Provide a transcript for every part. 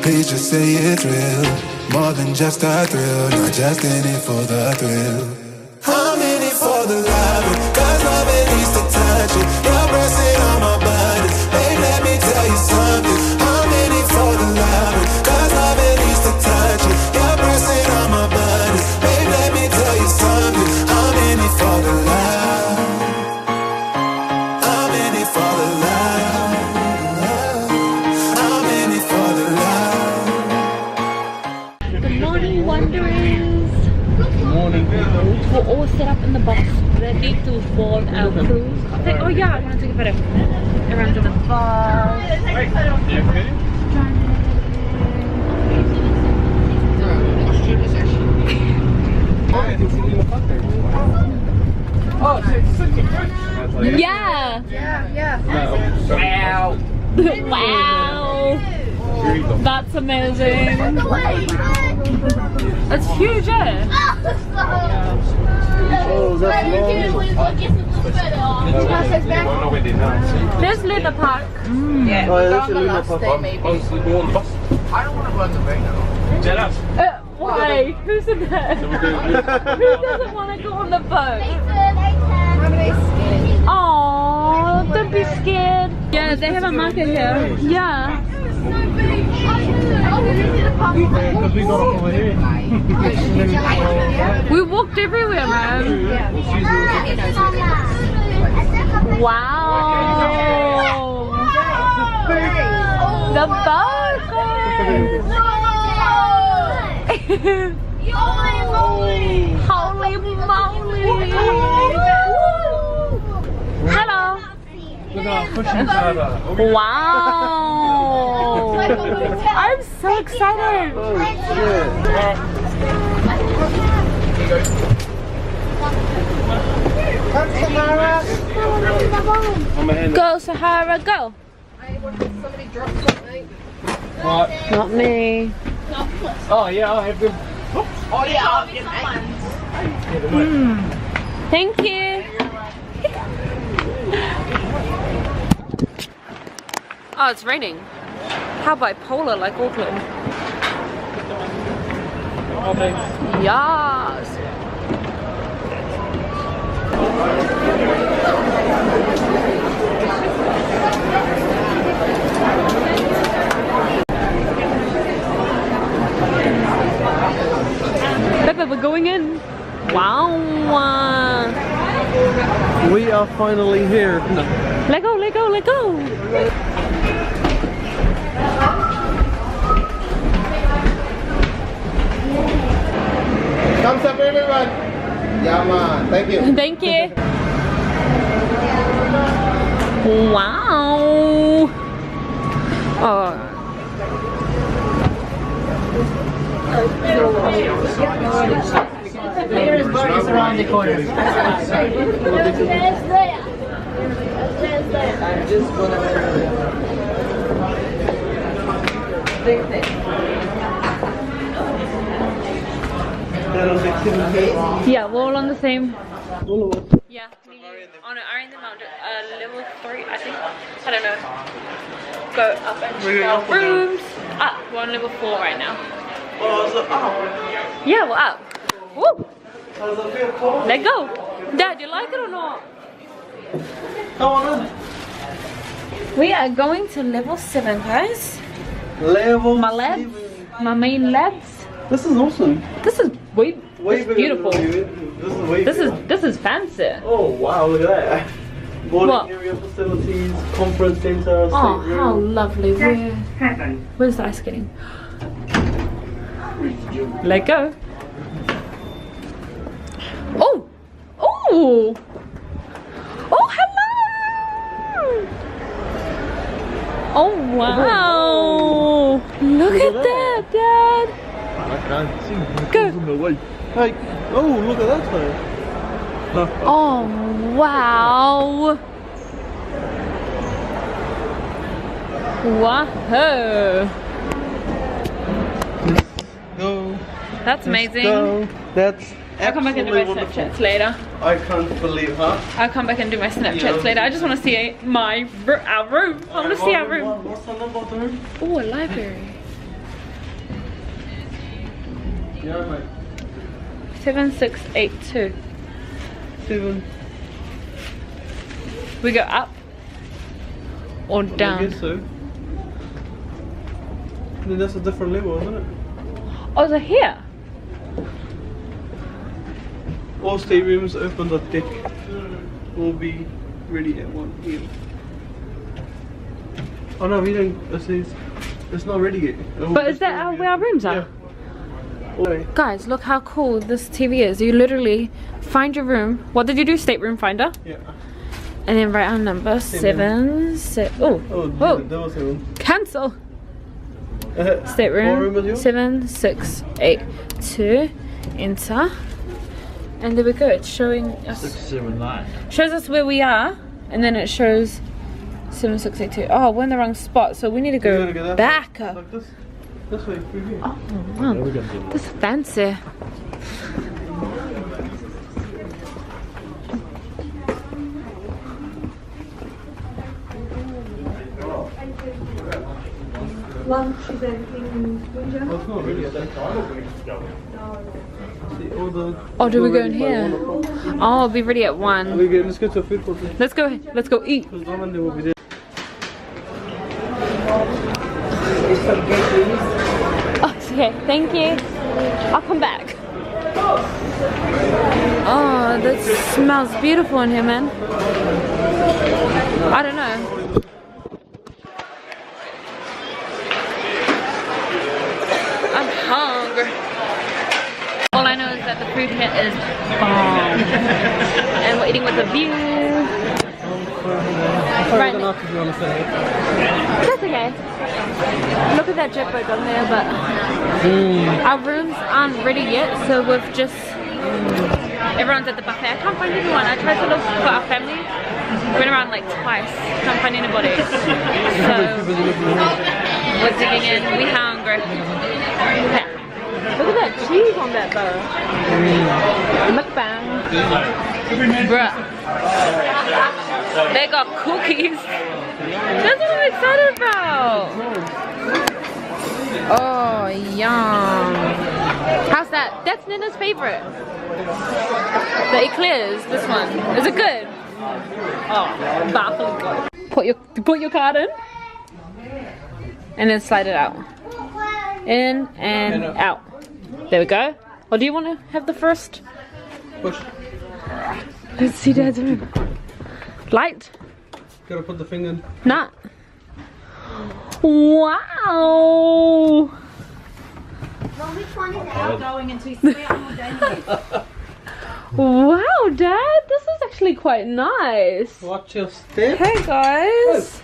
please just say it's real. More than just a thrill, not just in it for the thrill. I'm in it for the love, cause love it needs to touch it. You're pressing on my buttons, babe, let me tell you something. I'm in it for the love, cause love it needs to touch it. You're pressing on my buttons, babe, let me tell you something. I'm in it for the love. I'm in it for the love. I'm in it for the love. Good morning, wanderers. Good morning, people. We're all set up in the bus, ready to board our cruise. I think, oh yeah, I want to take a photo. Everyone's in the bus. You okay? Oh, it's such a French. Yeah. Wow. Wow. That's amazing. That's huge, eh? Oh, that's long. There's Luna Park. Yeah, Oh, we'll that's go a on the Luna last Park day one. maybe. Oh, so we go on the bus. I don't want to go on the train now. Why? Who said that? Who doesn't want to go on the boat? Oh, don't be scared. Yeah, they have a market here. Yeah. Because we got off over here. We walked everywhere, man. Wow. The boat. Holy moly. Hello. Look at our fishing server. Wow. I'm so excited. Oh, shit. I'm ahead. Go, Sahara, go. Somebody dropped something. What? Not me. Oh, yeah, I have them. Oh yeah, I'll get Thank you. Oh, it's raining. How bipolar, like Auckland. Oh, thanks. Yes. Peppa, we're going in. Wow. We are finally here. Let go, let go, let go. Thumbs up, everyone. Yeah, man. Thank you. Thank you. Wow. Oh. There's birdies around the corner. I'm just gonna. Yeah, we're all on the same. All of us. Yeah, on Arrington Mountain, level 3, I think. I don't know. Go up and check out rooms. Ah, we're on level 4 right now. Oh, so up. Yeah, we're up. Woo! How does it feel, Paul? Let go. Dad, you like it or not? Come on in. We are going to level 7, guys. Level My labs, 7. my main labs. This is awesome. This is way Way beautiful. This is way bigger. This is fancy. Oh wow, look at that. Boarding What? area facilities, conference center, Oh, state room. how lovely. Where's the ice skating? Let go. Oh! Oh! Oh, hello! Oh, wow! Look at that, Dad! I can't see. Go. In the way. Hey, oh, look at that thing. Oh, wow! Whoa! Go. That's amazing. Go. That's I'll come back and do my absolutely wonderful. Snapchats later. I can't believe, huh? I'll come back and do my Snapchats Yeah. later. I just want to see our room. I want to see our room. What's the number of the room? Oh, a library. Yeah, mate. 7682. 7. We go up or I down? guess so. Then that's a different level, isn't it? Oh, is it here? All staterooms open the deck will be ready at 1 p.m. Oh no, we don't. It says it's not ready yet. But is that where our rooms are? Yeah. Okay. Guys, look how cool this TV is. You literally find your room. What did you do? Stateroom finder? Yeah. And then write our number. 7. Oh, Oh, whoa. that was the one. Cancel. What room Stateroom is yours? 7682. Enter. And there we go. It's showing us. 679. Shows us where we are, and then it shows 7682. Oh, we're in the wrong spot, so we need to You go gotta that back way. up. Like this. This way, through here. Oh, wow. This is fancy. Oh, it's not ready yet. See, all the. Oh, do we go ready in by here? 1 o'clock. Oh, I'll be ready at 1. Let's go to a food court. Let's go eat. Because Dominic will be there. Oh, it's okay. Thank you. I'll come back. Oh, that smells beautiful in here, man. I don't know. I'm hungry. All I know is that the food here is bomb. And we're eating with a view. Sorry, Right. I don't know if you want to say it. That's okay. Look at that jet boat on there, but our rooms aren't ready yet, so we've just everyone's at the buffet. I can't find anyone. I tried to look for our family. Went around like twice. Can't find anybody. So we're digging in. We hungry. Okay. Look at that cheese on that though. Mukbang. Bruh. They got cookies. That's what I'm excited about. Oh, yum. How's that? That's Nina's favorite. The eclairs, this one. Is it good? Oh, baffling good. Put your card in. And then slide it out. In and out. There we go. Or do you want to have the first? Push. Let's see Dad's room. Light? Gotta put the finger in. Nah. Wow. Wow, Dad, this is actually quite nice. Watch your step. Hey guys.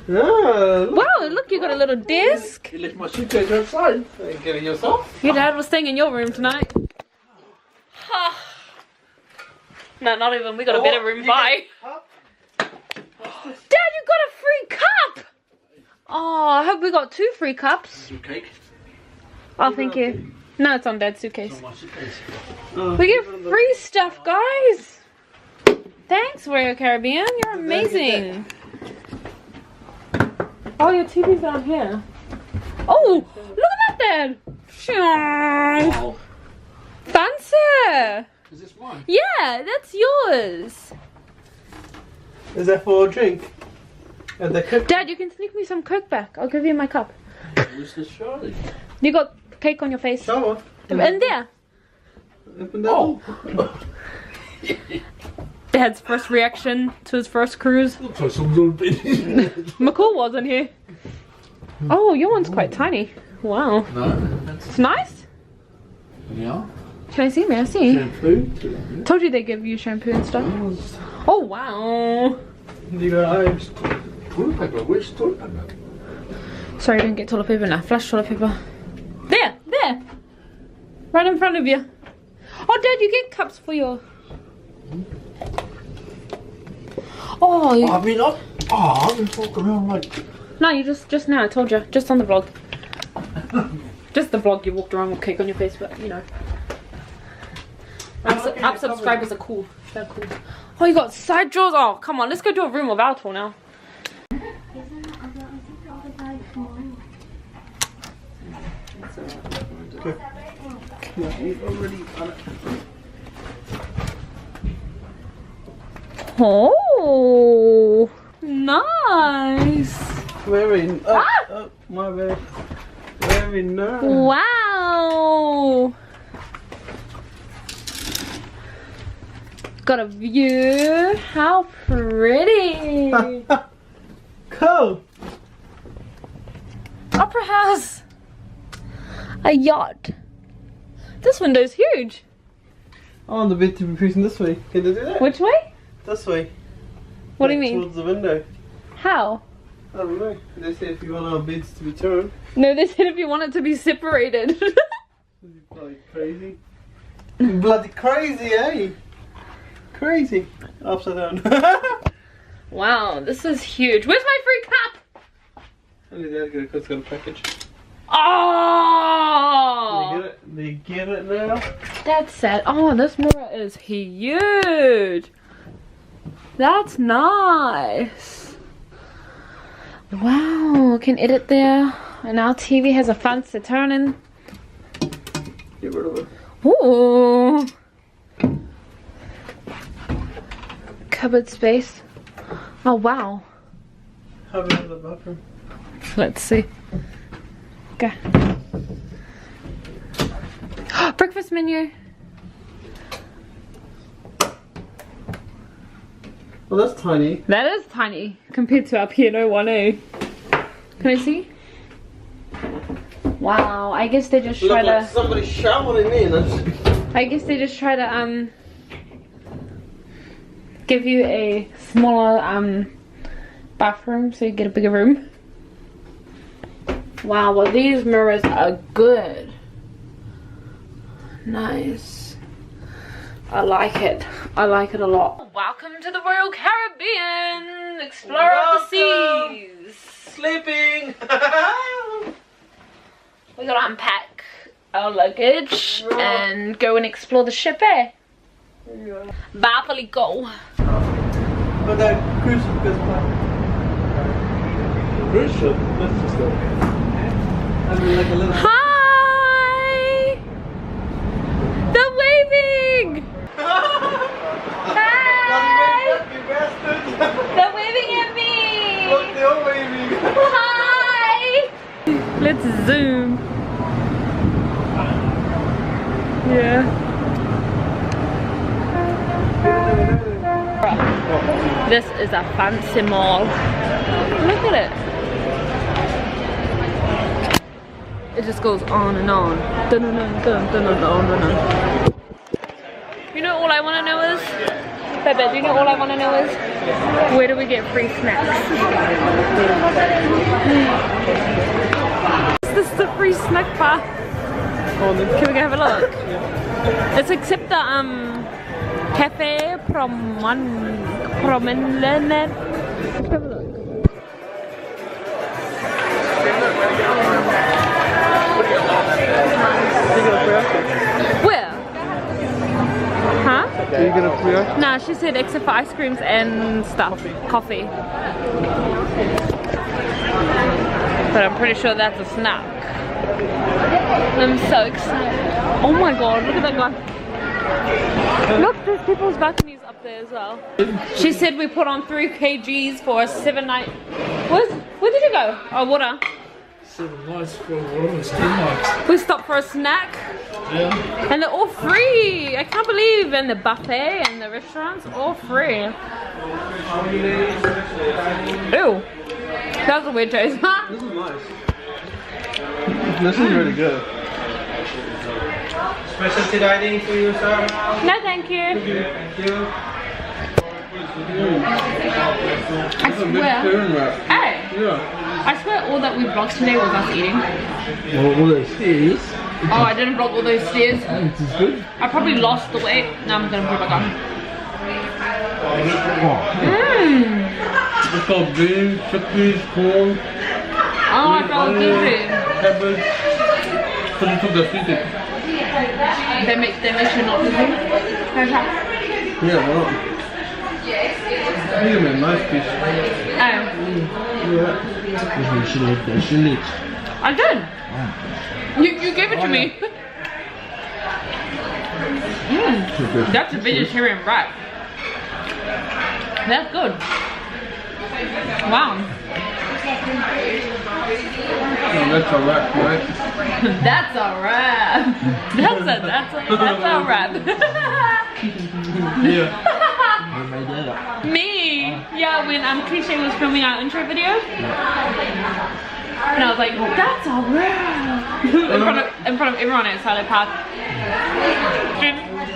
Yeah, look. Wow, look, you got a little desk. You left my suitcase outside. Get it yourself. Your dad was staying in your room tonight. No, not even. We got a better room by. Dad, you got a free cup. Oh, I hope we got 2 free cups. Cake. Oh, thank you. No, it's on Dad's suitcase. My suitcase. We get free stuff, guys. Thanks, Royal Caribbean. You're amazing. Oh, your TV's down here. Oh, look at that, Dad. Wow. Fancy. Is this mine? Yeah, that's yours. Is that for a drink? And the cook? Dad, you can sneak me some Coke back. I'll give you my cup. Where's the Charlie? You got cake on your face. Shower. In there. Open that door. Dad's first reaction to his first cruise. Looks like some little bit. McCall wasn't here. Oh, your one's quite tiny. Wow. No. It's nice. Yeah. Can I see? May I see? Shampoo. Told you they give you shampoo and stuff. Oh, wow. You got eyes. Toilet paper. Where's toilet paper? Sorry, I didn't get toilet paper now. Flash toilet paper. There. Right in front of you. Oh, Dad, you get cups for your... Oh, you... I've been walking around like... No, you just now, I told you. Just on the vlog. Just the vlog, you walked around with cake on your face, but you know. Up subscribers are cool. They're cool. Oh, you got side drawers? Oh, come on, let's go do a room with our tour now. Okay. Yeah, you're already on it. Oh, nice. Very oh, my bad. Very nice. Wow. Got a view. How pretty. Cool. Opera house. A yacht. This window's huge. I want the bed to be facing this way. Can they do that? Which way? This way. What do you mean? Towards the window. How? I don't know. They say if you want our beds to be turned. No, they said if you want it to be separated. Bloody crazy. Bloody crazy, eh? Crazy. Upside down. Wow, this is huge. Where's my free cup? Only Dad got a package. Oh! They get it now. That's sad. Oh, this mirror is huge. That's nice. Wow, can edit there. And our TV has a fun to turn in. Get rid of it. Ooh. Cupboard space. Oh, wow. Have it in the bathroom. Let's see. Okay. Breakfast menu. Well, that's tiny. That is tiny compared to our piano one, eh? Can I see? Wow, I guess they just try Look like to. somebody showering in. I guess they just try to give you a smaller bathroom so you get a bigger room. Wow, well these mirrors are good. Nice. I like it. I like it a lot. Welcome to the Royal Caribbean, explorer of the seas. Sleeping. We gotta unpack our luggage and go and explore the ship, eh? Yeah. Bye, Felico. But that cruise ship goes by. Cruise ship? Let's just go. I mean, like a little. Hi! They're waving! Hi! You bastards! They're waving at me! Look, they're waving. Hi! Let's zoom. Yeah. This is a fancy mall. Look at it. It just goes on and on. Dun, dun, dun, dun, dun, dun, dun, dun. You know all I want to know is, Bebe, do you know all I want to know is, where do we get free snacks? Is this the free snack bar? Can we go have a look? Let's accept the Cafe Promenade. Let's have a look. Where? Huh? Are you gonna free us? Nah, she said except for ice creams and stuff. Coffee. But I'm pretty sure that's a snack. I'm so excited. Oh my god, look at that guy. Look, there's people's balconies up there as well. She said we put on 3 kgs for a 7-night. Where did you go? Oh, water. 7 nights for water, it's 10 nights. We stopped for a snack. Yeah. And they're all free. I can't believe. And the buffet and the restaurants, all free. Ew. That was a weird choice. This is nice. This is really good. Specialty dining for you, sir? No, thank you. Thank you. I swear. Hey, Yeah. I swear all that we vlogged today was us eating. Well, all those stairs. Oh, I didn't vlog all those stairs. This is good. I probably lost the weight. Now I'm gonna put it back on. It's called beans, chickpeas, corn, Oh, I felt good. cabbage. Because you took the seasoning. They make you not dizzy. Yeah, why not? You give me a nice piece. Oh, Yeah. I did. You gave it to me. That's a vegetarian wrap. That's good. Wow. That's a wrap, right? That's a wrap. That's a wrap. Yeah. Me. Yeah, when Cliche was filming our intro video. And I was like, that's a wrap. in front of everyone at Silent Park.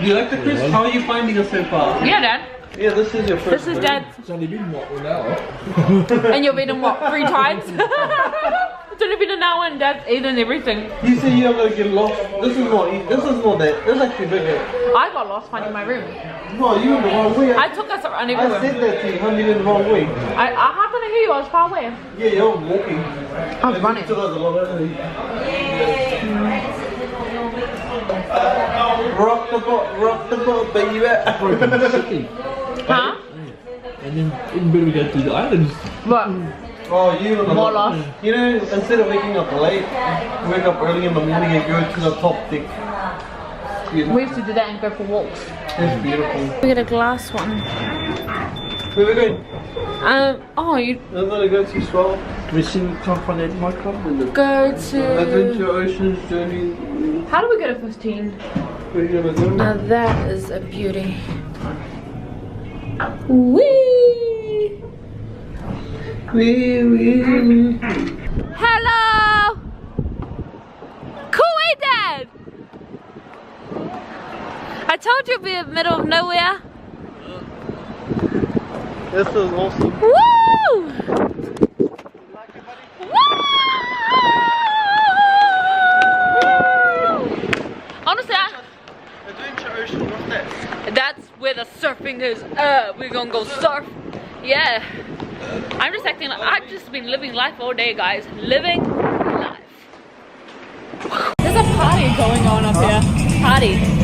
Do you like the crisp? How are you finding us so far? Yeah, Dad. Yeah, this is your first. This is Dad's. It's only been what, an hour? And you've eaten what, 3 times? It's only been an hour and Dad's eaten everything. You say you're gonna get lost. This is not that. This is actually bigger. I got lost finding my room. No, you went the wrong way. I took us around I everywhere. said that to you, honey, you went the wrong way. How can I hear you? I was far away. Yeah, you're walking. I was running. Took us a long way. Rock the boat, baby. City. Huh? And then in bed we go to the islands. What? Oh, you and the More lost. You know, instead of waking up late, wake up early in the morning and go to the top deck. We used to do that and go for walks. It's beautiful. We get a glass one. Where we going? Oh, you I'm gonna go to Swell. We see we can't find that in my club. go to... Adventure Oceans Journey. How do we go to 15? Where you gonna go? Now that is a beauty. Wee! Wee. Hello! Cool, Dad! I told you it'd be in the middle of nowhere. This is awesome. Woo! Woo! Honestly, Adventure Ocean, what's that? that's where the surfing is. We're gonna go surf. Yeah. I'm just acting like I've just been living life all day, guys. Living life. There's a party going on up here. Party.